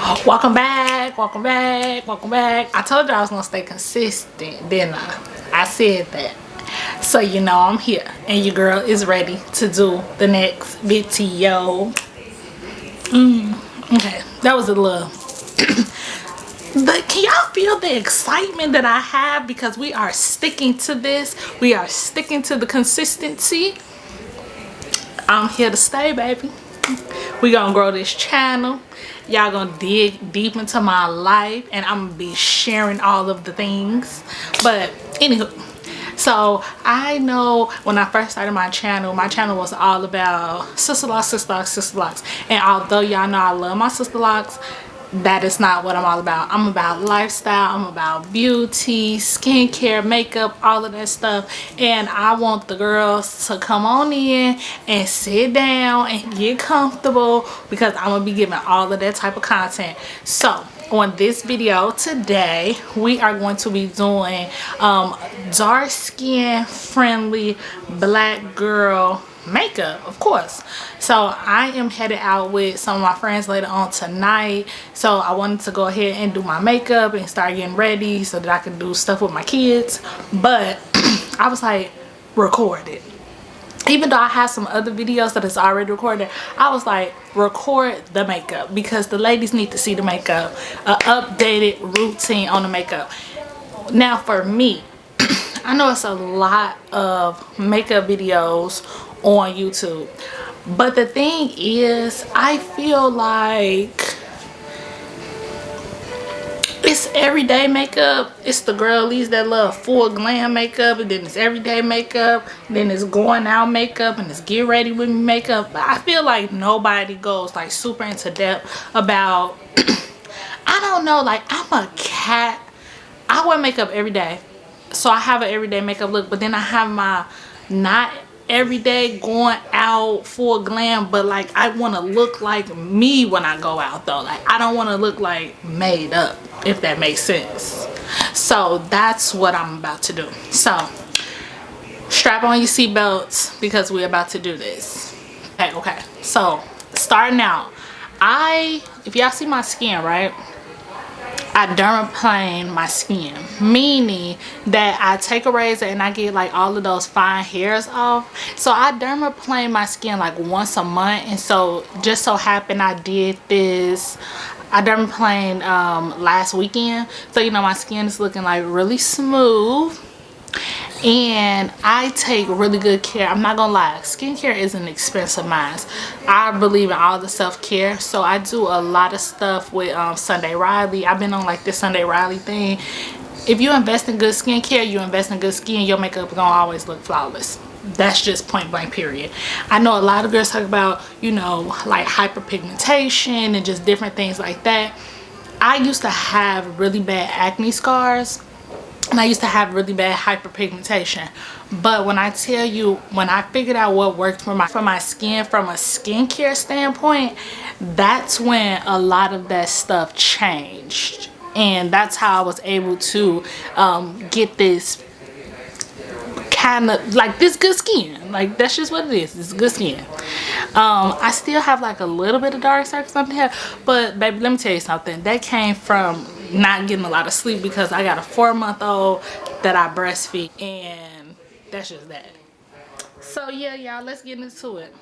Welcome back, welcome back, welcome back. I told you I was gonna stay consistent, didn't I? I said that. So you know I'm here and your girl is ready to do the next video. Okay, that was a little but can y'all feel the excitement that I have because we are sticking to this? We are sticking to the consistency. I'm here to stay, baby. We gonna grow this channel. Y'all gonna dig deep into my life and I'm gonna be sharing all of the things. But anywho, so I know when I first started my channel was all about sister locks, sister locks, sister locks. And although y'all know I love my sister locks, that is not what I'm all about. I'm about lifestyle, I'm about beauty, skincare, makeup, all of that stuff. And I want the girls to come on in and sit down and get comfortable because I'm gonna be giving all of that type of content. So on this video today, we are going to be doing dark skin friendly black girl makeup, of course. So I am headed out with some of my friends later on tonight, so I wanted to go ahead and do my makeup and start getting ready so that I can do stuff with my kids. But I was like, record it. Even though I have some other videos that is already recorded, I was like, record the makeup because the ladies need to see the makeup, an updated routine on the makeup. Now for me, I know it's a lot of makeup videos on YouTube, but the thing is, I feel like it's everyday makeup. It's the girlies that love full glam makeup, and then it's everyday makeup, and then it's going out makeup, and it's get ready with me makeup. But I feel like nobody goes like super into depth about I don't know, like I'm a cat. I wear makeup every day, so I have an everyday makeup look, but then I have my not everyday going out full glam, but like I want to look like me when I go out though. Like I don't want to look like made up, if that makes sense. So that's what I'm about to do. So strap on your seatbelts because we're about to do this. Okay, so starting out, if y'all see my skin, right, I dermaplane my skin, meaning that I take a razor and I get like all of those fine hairs off. So I dermaplane my skin like once a month, and so just so happened I did this. I dermaplane last weekend, so you know my skin is looking like really smooth. And I take really good care. I'm not gonna lie, skincare is an expensive mine. I believe in all the self-care, so I do a lot of stuff with Sunday Riley. I've been on like this Sunday Riley thing. If you invest in good skincare, you invest in good skin, your makeup is gonna always look flawless. That's just point blank period. I know a lot of girls talk about, you know, like hyperpigmentation and just different things like that. I used to have really bad acne scars, and I used to have really bad hyperpigmentation. But when I tell you, when I figured out what worked for my skin from a skincare standpoint, that's when a lot of that stuff changed. And that's how I was able to get this kind of like this good skin. Like that's just what it is. It's good skin. I still have like a little bit of dark circles on the hair, but baby, let me tell you something. That came from not getting a lot of sleep because I got a 4-month-old that I breastfeed, and that's just that. So yeah, y'all, let's get into it.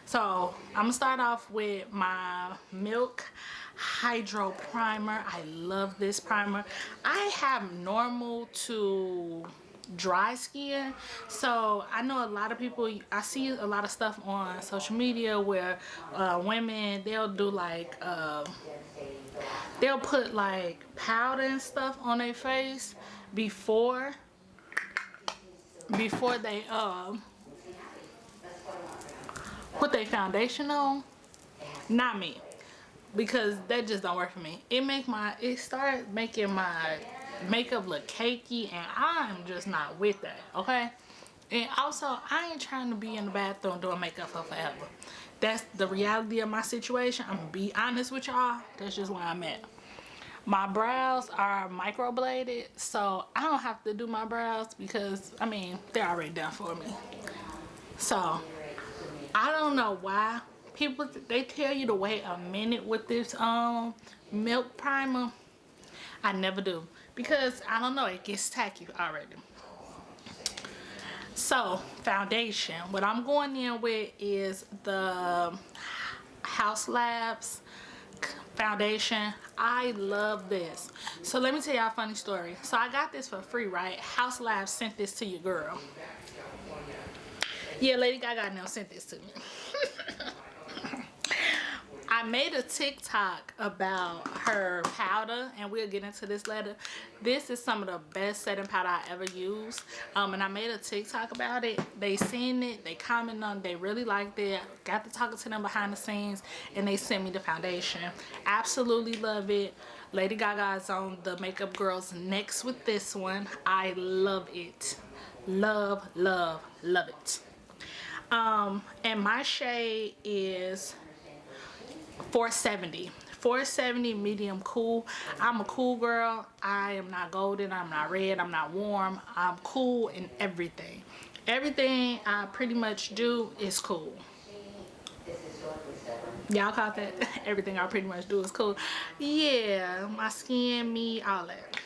So I'm gonna start off with my Milk Hydro Primer. I love this primer. I have normal to dry skin, so I know a lot of people, I see a lot of stuff on social media where women, they'll do like they'll put like powder and stuff on their face before they put their foundation on. Not me, because that just don't work for me. It started making my makeup look cakey, and I'm just not with that, okay? And also, I ain't trying to be in the bathroom doing makeup for forever. That's the reality of my situation. I'm gonna be honest with y'all. That's just where I'm at. My brows are microbladed, so I don't have to do my brows because, I mean, they're already done for me. So I don't know why, people, they tell you to wait a minute with this milk primer. I never do because I don't know, it gets tacky already. So foundation, what I'm going in with is the House Labs foundation. I love this. So let me tell y'all a funny story. So I got this for free, right? House Labs sent this to your girl. Yeah, Lady Gaga now sent this to me. I made a TikTok about her powder, and we'll get into this later. This is some of the best setting powder I ever used, and I made a TikTok about it. They seen it, they commented on it, they really liked it. Got to talking to them behind the scenes, and they sent me the foundation. Absolutely love it. Lady Gaga is on the Makeup Girls next with this one. I love it. Love, love, love it. And my shade is 470. 470 medium cool. I'm a cool girl. I am not golden, I'm not red, I'm not warm. I'm cool in everything. Everything I pretty much do is cool. Y'all caught that? Everything I pretty much do is cool. Yeah, my skin, me, all that.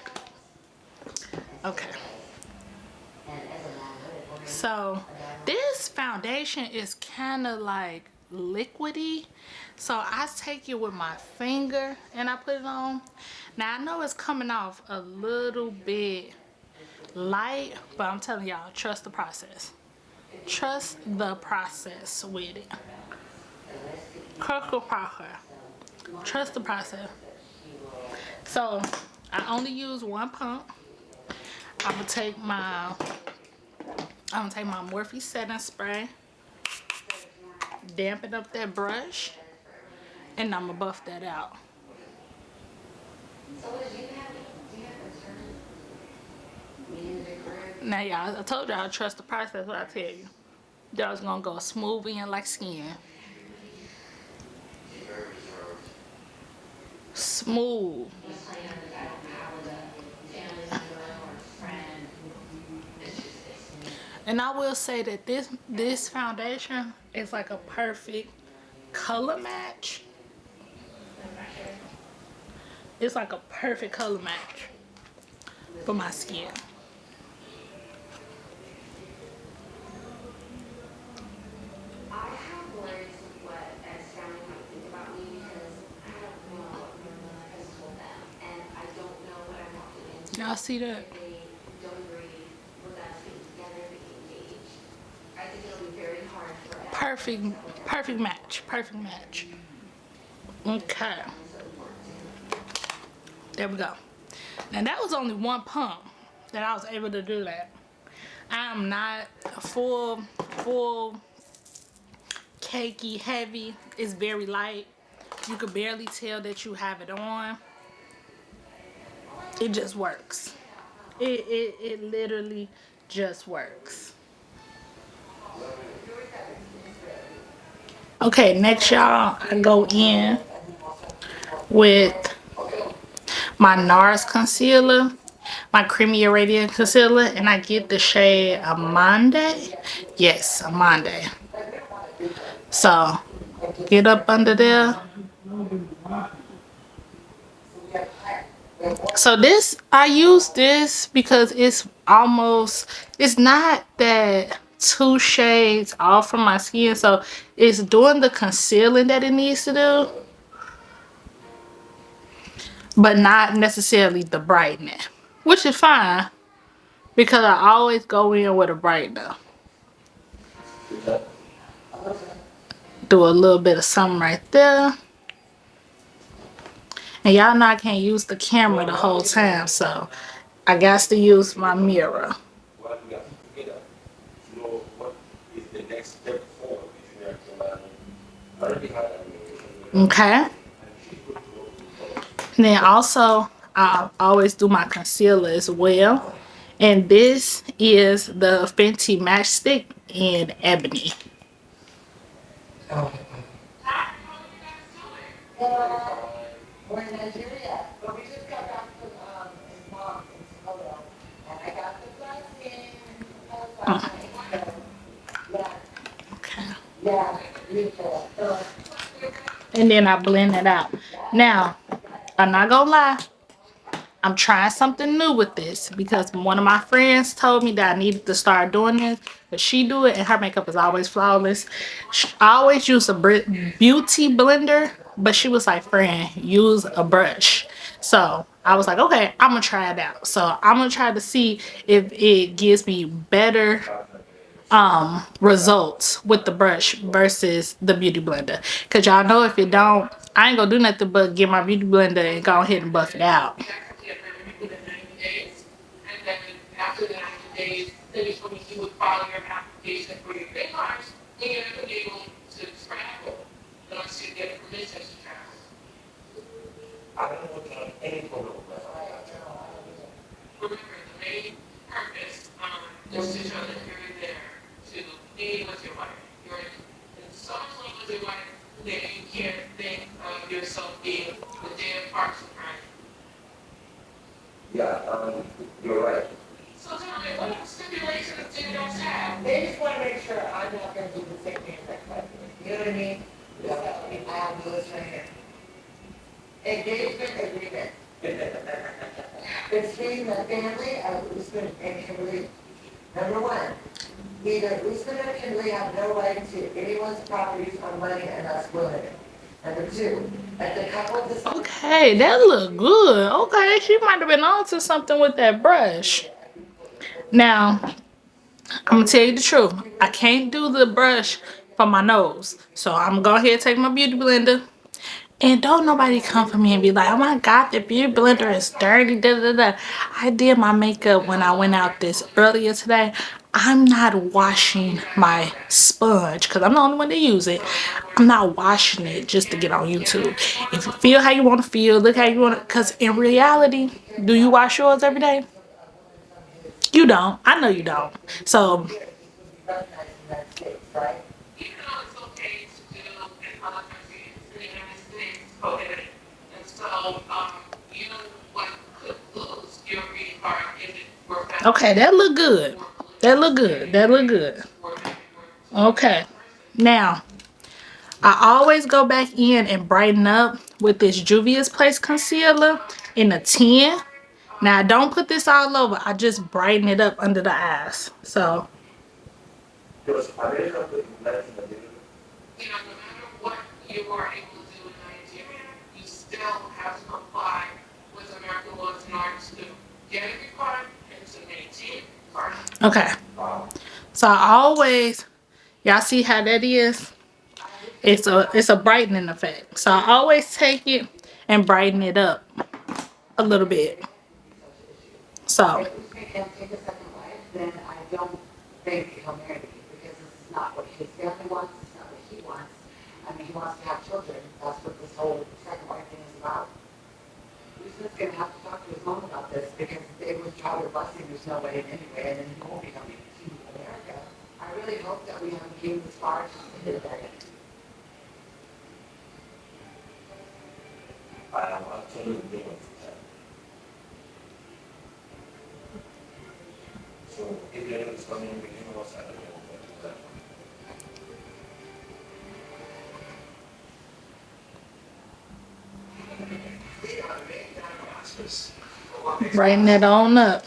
Okay. So this foundation is kind of like liquidy, so I take it with my finger and I put it on. Now I know it's coming off a little bit light, but I'm telling y'all, trust the process. Trust the process with it. Trust the process. So I only use one pump. I'm gonna take my Morphe setting spray, dampen up that brush, and I'm gonna buff that out. Now y'all, I told y'all trust the process. What I tell you, y'all's gonna go smooth in like skin. Smooth. And I will say that this foundation is like a perfect color match. It's like a perfect color match for my skin. I have worries with what family might think about me because I don't know what I told them, and I don't know what I'm walking into. Y'all see that? If they don't agree with us getting together, being engaged, I think it'll be very hard for us. Perfect match. Perfect match. Okay. There we go. Now that was only one pump that I was able to do that. I am not a full cakey heavy. It's very light. You could barely tell that you have it on. It just works. It literally just works. Okay, next y'all, I go in with my NARS concealer, my creamy radiant concealer, and I get the shade Amande. Yes, Amande. So get up under there. So this, I use this because it's not that 2 shades off from my skin, so it's doing the concealing that it needs to do, but not necessarily the brightening, which is fine because I always go in with a brightener. Do a little bit of something right there. And y'all know I can't use the camera the whole time, so I got to use my mirror. Okay. And then also, I always do my concealer as well. And this is the Fenty Matchstick in Ebony. We're in Nigeria, but we just got back from his mom in Somalia, and I got the blessing. Yeah. Okay. Yeah, beautiful. and then I blend it out. Now, I'm not gonna lie. I'm trying something new with this because one of my friends told me that I needed to start doing this. But she do it and her makeup is always flawless. I always use a beauty blender, but she was like, "Friend, use a brush." So I was like, "Okay, I'm gonna try it out." So I'm gonna try to see if it gives me better results with the brush versus the beauty blender. Cause y'all know if it don't, I ain't gonna do nothing but get my beauty blender and go ahead and buff it out. And then after the 90 days, then you told me you would file your application for your green cards, and you're not able to travel unless you get permission to travel. I don't know what any photo. Remember, the main purpose is to show that you're there to be with your wife. You're in so much love with your wife that you can't think of yourself being the day apart from her. Yeah, you're right. So tell me, what stipulations do you guys have? They just want to make sure I'm not going to do the same thing as that question. You know what I mean? Yeah. I have the list right here. Engagement agreement. Between the family of Usman and Kimberly. Number one, either Usman or Kimberly have no right to anyone's properties or money unless willing. Number two, at the couple decides. Okay, that look good. Okay, she might have been on to something with that brush. Now, I'm gonna tell you the truth. I can't do the brush for my nose. So I'm gonna go ahead and take my beauty blender. And don't nobody come for me and be like, "Oh my God, the beauty blender is dirty." Da, da, da. I did my makeup when I went out this earlier today. I'm not washing my sponge because I'm the only one that use it. I'm not washing it just to get on YouTube. If you feel how you want to feel, look how you want to. Because in reality, do you wash yours every day? You don't. I know you don't. So okay, that look good. That look good. That look good. Okay. Now, I always go back in and brighten up with this Juvia's Place concealer in a 10. Now, I don't put this all over. I just brighten it up under the eyes. So, you know, no matter what you are able to do in Nigeria, you still have to comply with American laws in order to get a card and to maintain a card. Okay. So I always, y'all see how that is? It's a brightening effect. So I always take it and brighten it up a little bit. So. Then I don't think he'll marry me because this is not what his family wants. It's not what he wants. I mean, he wants to have children. That's what this whole second wife thing is about. He's just going to have to talk to his mom about this because if they withdraw their blessing, there's no way in anyway, and then he won't be coming to America. I really hope that we haven't came this far to hit that. I'm totally doing that. So, if you're coming, we can also have brighten it on up.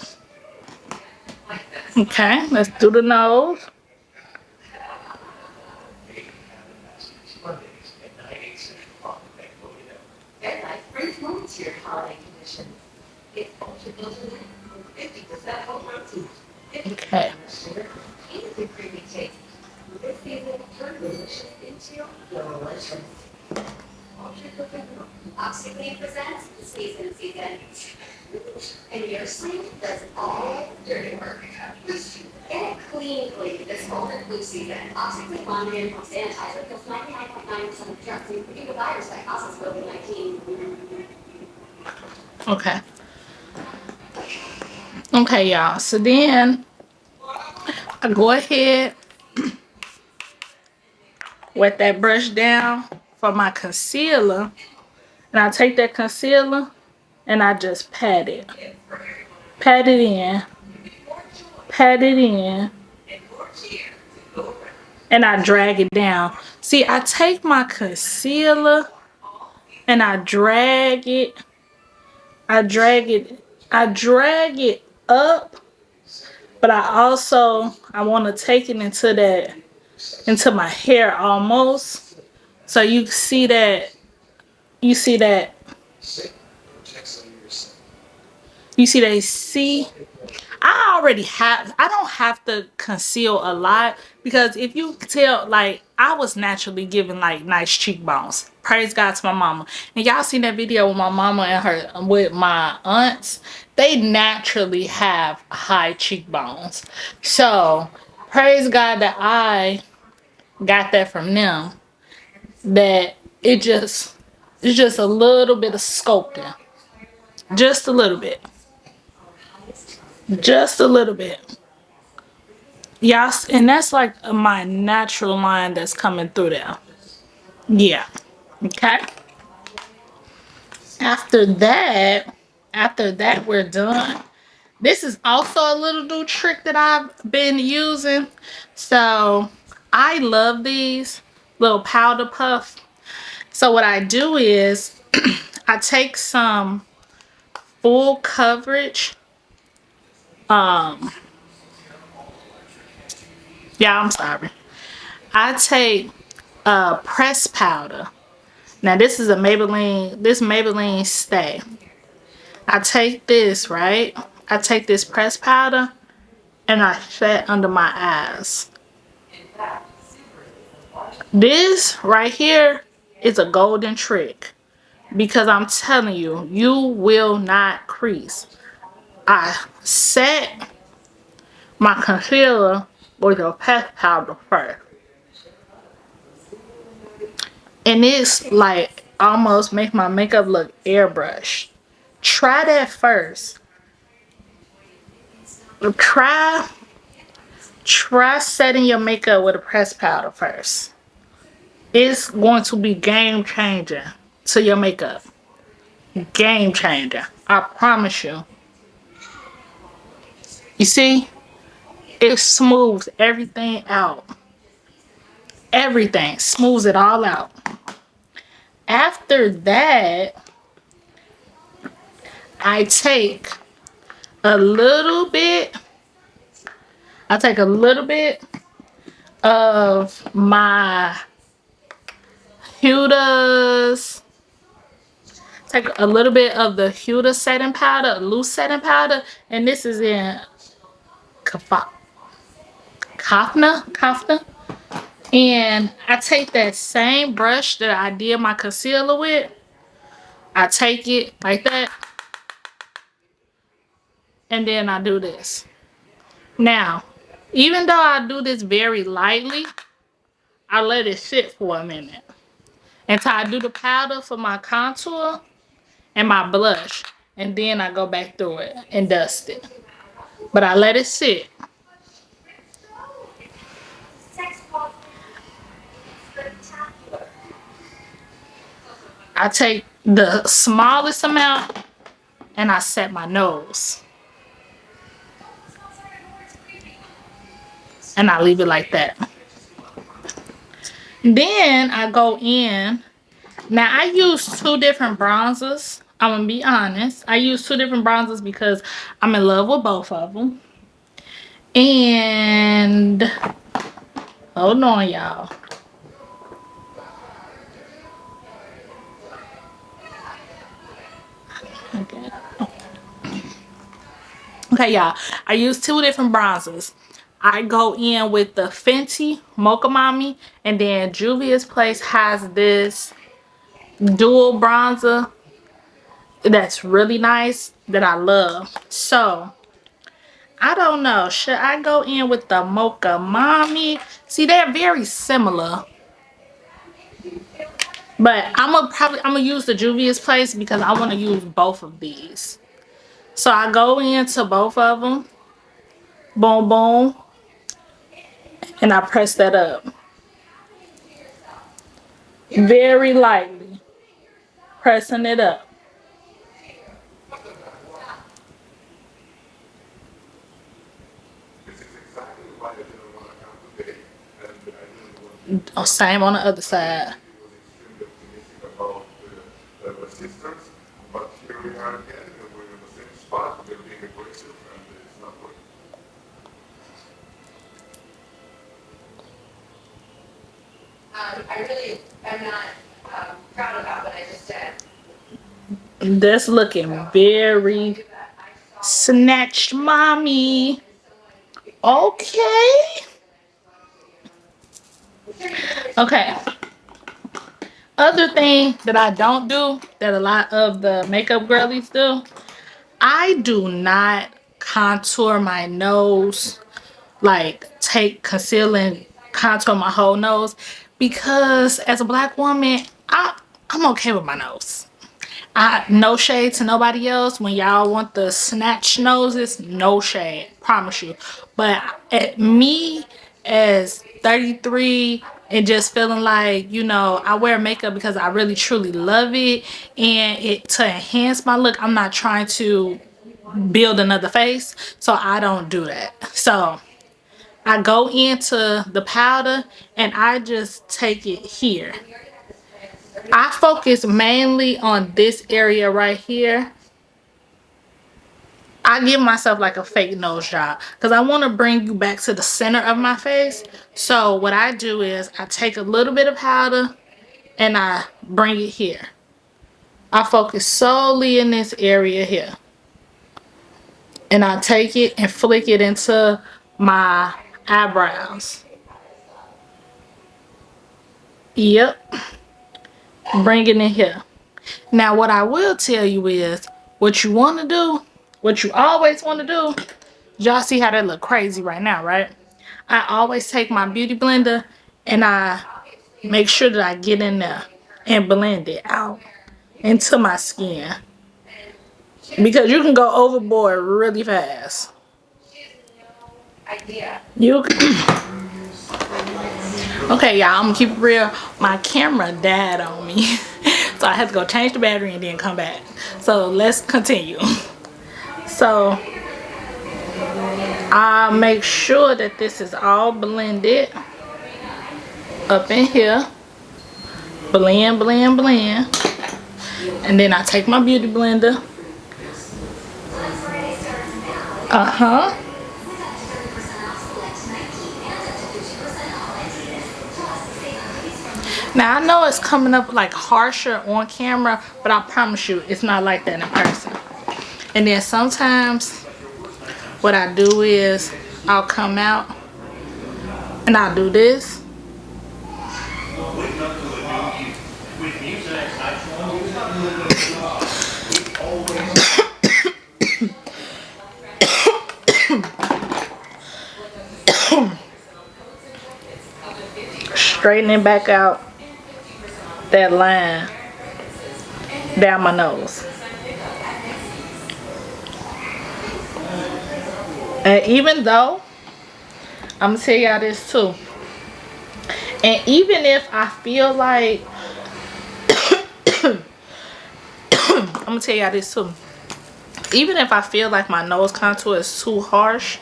Okay, let's do the nose. Brings moments to your holiday conditions. It's ultra filtered in 50% whole protein. Okay. Easy creamy taste. This season, turn delicious into delicious. Oxyclean presents the season. And your sleep does all the dirty work. Get clean this cold and flu season. Oxyclean laundry and sanitizer kills 99.9% of germs, including the virus that causes COVID-19. Okay. Okay, y'all. So then I go ahead, wet that brush down for my concealer. And I take that concealer and I just pat it. Pat it in. Pat it in. And I drag it down. See, I take my concealer and I drag it. I drag it. I drag it up, but I want to take it into my hair almost. So you see that you see they see I don't have to conceal a lot because if you tell, like, I was naturally given like nice cheekbones. Praise God to my mama. And y'all seen that video with my mama and with my aunts. They naturally have high cheekbones. So praise God that I got that from them. That it's just a little bit of sculpting. Just a little bit. Just a little bit. Yes, and that's like my natural line that's coming through there. Yeah. Okay. After that, after that we're done. This is also a little new trick that I've been using. So I love these little powder puff. So what I do is I take some full coverage. Yeah, I'm sorry. I take press powder. Now this is this Maybelline Stay. I take this, right? I take this press powder and I set under my eyes. This right here is a golden trick because I'm telling you, you will not crease. I set my concealer with a press powder first. And it's like almost make my makeup look airbrushed. Try that first. Try Try setting your makeup with a pressed powder first. It's going to be game changing to your makeup. Game changer. I promise you. You see? It smooths everything out. Everything. Smooths it all out. After that, I take a little bit. I take a little bit of my Huda's. Take a little bit of the Huda setting powder, loose setting powder, and this is in Kafna. And I take that same brush that I did my concealer with. I take it like that, and then I do this. Now, even though I do this very lightly, I let it sit for a minute until I do the powder for my contour and my blush, and then I go back through it and dust it. But I let it sit. I take the smallest amount and I set my nose. And I leave it like that. Then I go in. Now I use two different bronzers. I'm going to be honest. I use two different bronzers because I'm in love with both of them. And hold on, y'all. Okay. Okay, y'all. I use two different bronzers. I go in with the Fenty Mocha Mommy, and then Juvia's Place has this dual bronzer that's really nice that I love. So I don't know, should I go in with the Mocha Mommy? See, they're very similar, but I'm gonna use the Juvia's Place because I want to use both of these. So I go into both of them, boom boom, and I press that up very lightly, pressing it up. Oh, same on the other side. sisters, but here we are again, and we're in the same spot. They're being aggressive, and it's not working. I really am not proud about what I just said. That's looking very snatched, mommy. Okay. Okay. Other thing that I don't do that a lot of the makeup girlies do, I do not contour my nose, like take concealer and contour my whole nose, because as a black woman, I'm okay with my nose. No shade to nobody else. When y'all want the snatch noses, no shade, promise you. But at me as 33 and just feeling like, you know, I wear makeup because I really truly love it, and it to enhance my look. I'm not trying to build another face, so I don't do that. So I go into the powder and I just take it here. I focus mainly on this area right here. I give myself like a fake nose job because I want to bring you back to the center of my face. So what I do is I take a little bit of powder and I bring it here. I focus solely in this area here. And I take it and flick it into my eyebrows. Yep. Bring it in here. Now what I will tell you is what you want to do, what you always want to do. Y'all see how that look crazy right now, right? I always take my beauty blender and I make sure that I get in there and blend it out into my skin. Because you can go overboard really fast. You Okay, y'all, I'm gonna keep it real. My camera died on me. So I had to go change the battery and then come back. So let's continue. So I'll make sure that this is all blended up in here. Blend, blend, blend. And then I take my beauty blender. Now I know it's coming up like harsher on camera, but I promise you it's not like that in person. And then sometimes what I do is I'll come out and I'll do this. Straightening back out that line down my nose. And even though, I'm gonna tell y'all this too, and even if I feel like I'm gonna tell y'all this too, even if I feel like my nose contour is too harsh,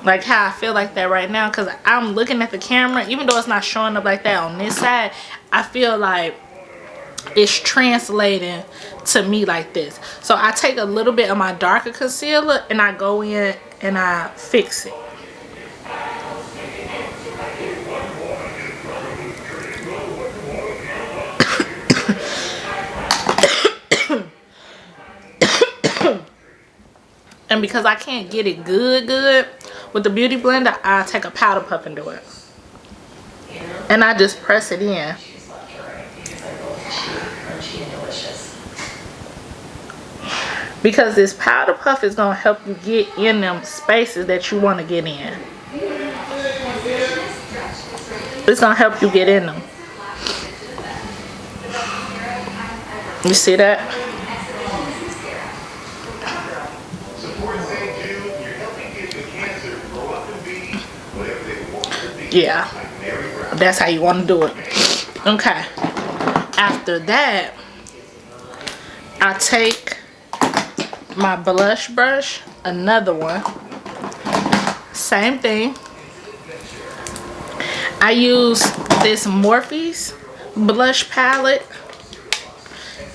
like how I feel like that right now, because I'm looking at the camera, even though it's not showing up like that on this side, I feel like it's translating to me like this. So I take a little bit of my darker concealer and I go in and I fix it. And because I can't get it good with the beauty blender, I take a powder puff and do it. And I just press it in. Because this powder puff is going to help you get in them spaces that you want to get in. It's going to help you get in them. You see that? Yeah. That's how you want to do it. Okay. After that, I take my blush brush, another one, same thing. I use this Morphe's blush palette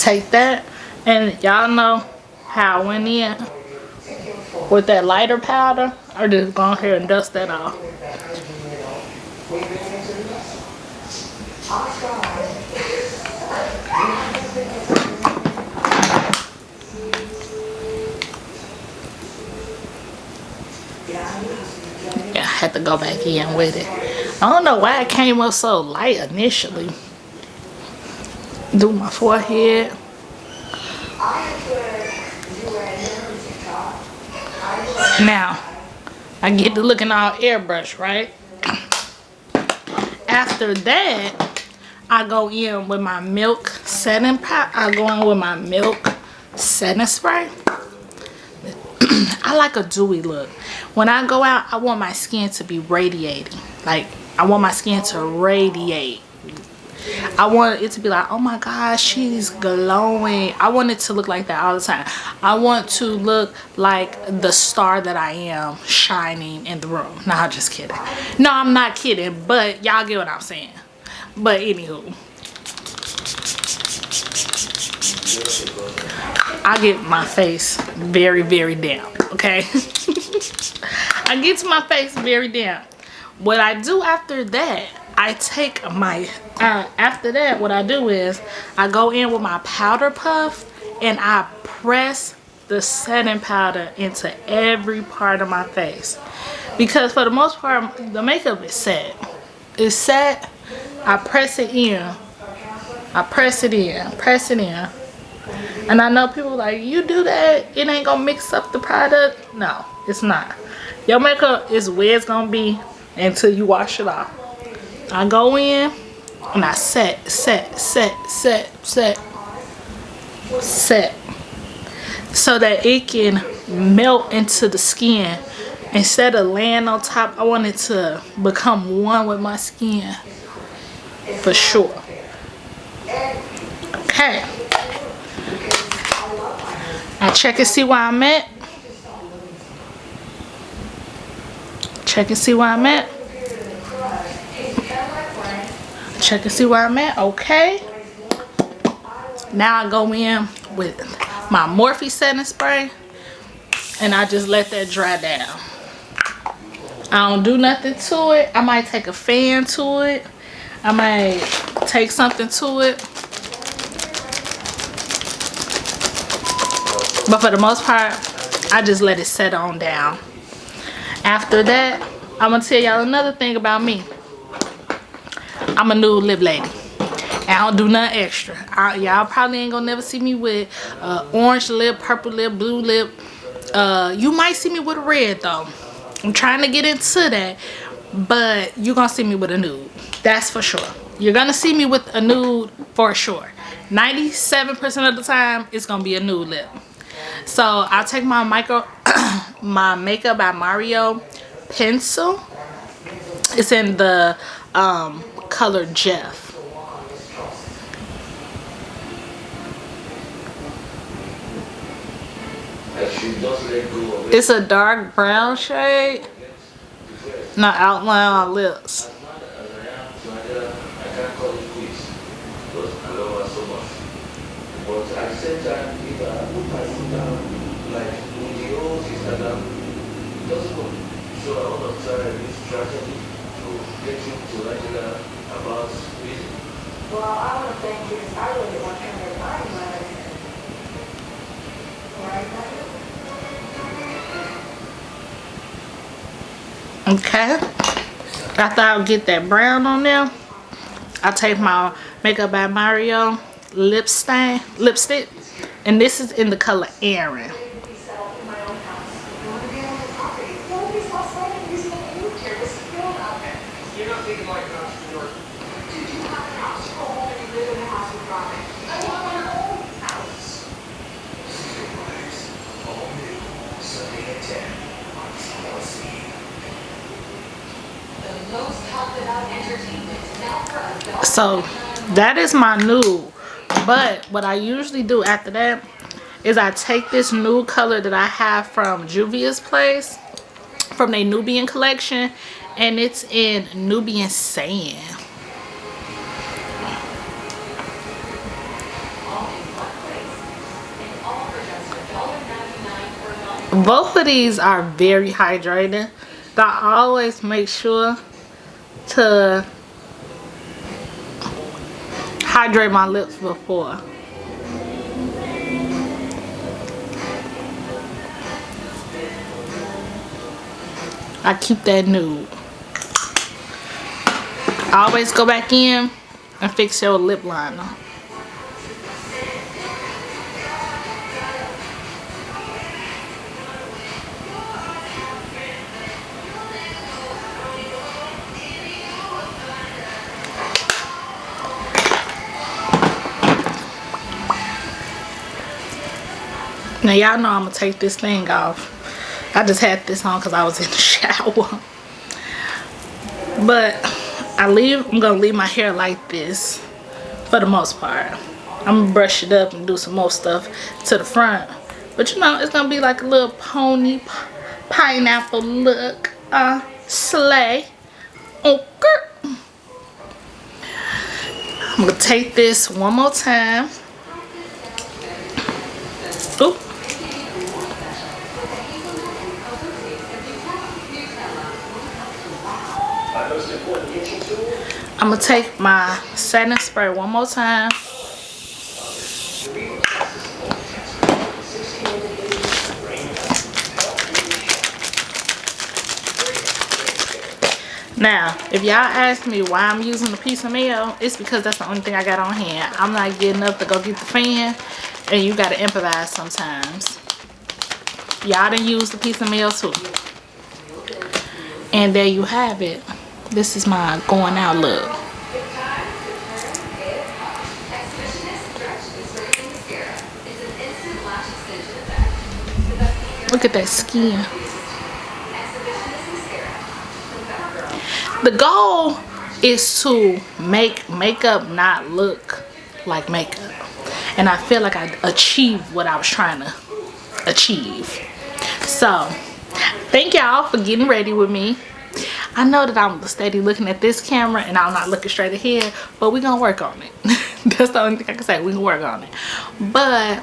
take that, and y'all know how I went in with that lighter powder. I just go ahead and dust that off. Yeah, I had to go back in with it. I don't know why it came up so light initially. Do my forehead. Now, I get to looking all airbrush, right? After that, I go in with my milk setting powder. I go in with my milk setting spray. I like a dewy look. When I go out, I want my skin to be radiating. Like, I want my skin to radiate. I want it to be like, oh my gosh, she's glowing. I want it to look like that all the time. I want to look like the star that I am, shining in the room. No, I'm just kidding. No, I'm not kidding, but y'all get what I'm saying. But anywho, I get my face very, very down, okay? I get to my face very down. What I do after that, I take my, after that, what I do is I go in with my powder puff and I press the setting powder into every part of my face. Because for the most part, the makeup is set. It's set, I press it in. I press it in, press it in. And I know people like, you do that, it ain't gonna mix up the product. No, it's not. Your makeup is where it's gonna be until you wash it off. I go in and I set, so that it can melt into the skin. Instead of laying on top, I want it to become one with my skin for sure. Okay, I check and see where I'm at. Check and see where I'm at. Check and see where I'm at. Okay. Now I go in with my Morphe setting spray and I just let that dry down. I don't do nothing to it. I might take a fan to it. I might take something to it. But for the most part, I just let it set on down. After that, I'm gonna tell y'all another thing about me. I'm a nude lip lady. I don't do nothing extra. Y'all probably ain't gonna never see me with orange lip, purple lip, blue lip. You might see me with a red though. I'm trying to get into that, but you're gonna see me with a nude. That's for sure. You're gonna see me with a nude for sure. 97% of the time, it's gonna be a nude lip. So I'll take my my Makeup by Mario pencil. It's in the color Jeff. It's a dark brown shade. Not outline on lips. Well, I want to thank you. I really want to come to mind Okay. After I get that brown on there, I take my Makeup by Mario lipstick, and this is in the color Aaron. So that is my nude. But what I usually do after that is I take this nude color that I have from Juvia's Place, from their Nubian collection, and it's in Nubian Sand. Both of these are very hydrating. I always make sure to hydrate my lips before. I keep that nude. Always go back in and fix your lip liner. Now y'all know I'm gonna take this thing off. I just had this on because I was in the shower. But I'm gonna leave my hair like this for the most part. I'm gonna brush it up and do some more stuff to the front. But you know, it's gonna be like a little pony pineapple look. Slay. Okay. I'm gonna take this one more time. Oop. I'm gonna take my setting spray one more time. Now, if y'all ask me why I'm using a piece of mail, it's because that's the only thing I got on hand. I'm not getting up to go get the fan, and you gotta improvise sometimes. Y'all done use the piece of mail too. And there you have it. This is my going out look. Look at that skin. The goal is to make makeup not look like makeup. And I feel like I achieved what I was trying to achieve. So, thank y'all for getting ready with me. I know that I'm steady looking at this camera and I'm not looking straight ahead, but we're gonna work on it. That's the only thing I can say. We can work on it. But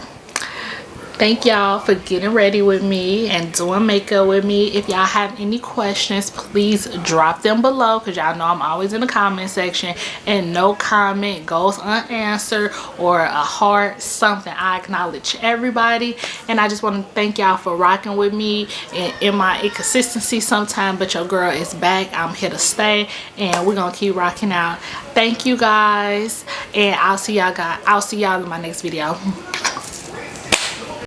thank y'all for getting ready with me and doing makeup with me. If y'all have any questions, please drop them below, because y'all know I'm always in the comment section, and no comment goes unanswered or a heart something. I acknowledge everybody, and I just want to thank y'all for rocking with me in my inconsistency sometime, but your girl is back. I'm here to stay, and we're gonna keep rocking out. Thank you guys, and I'll see y'all in my next video.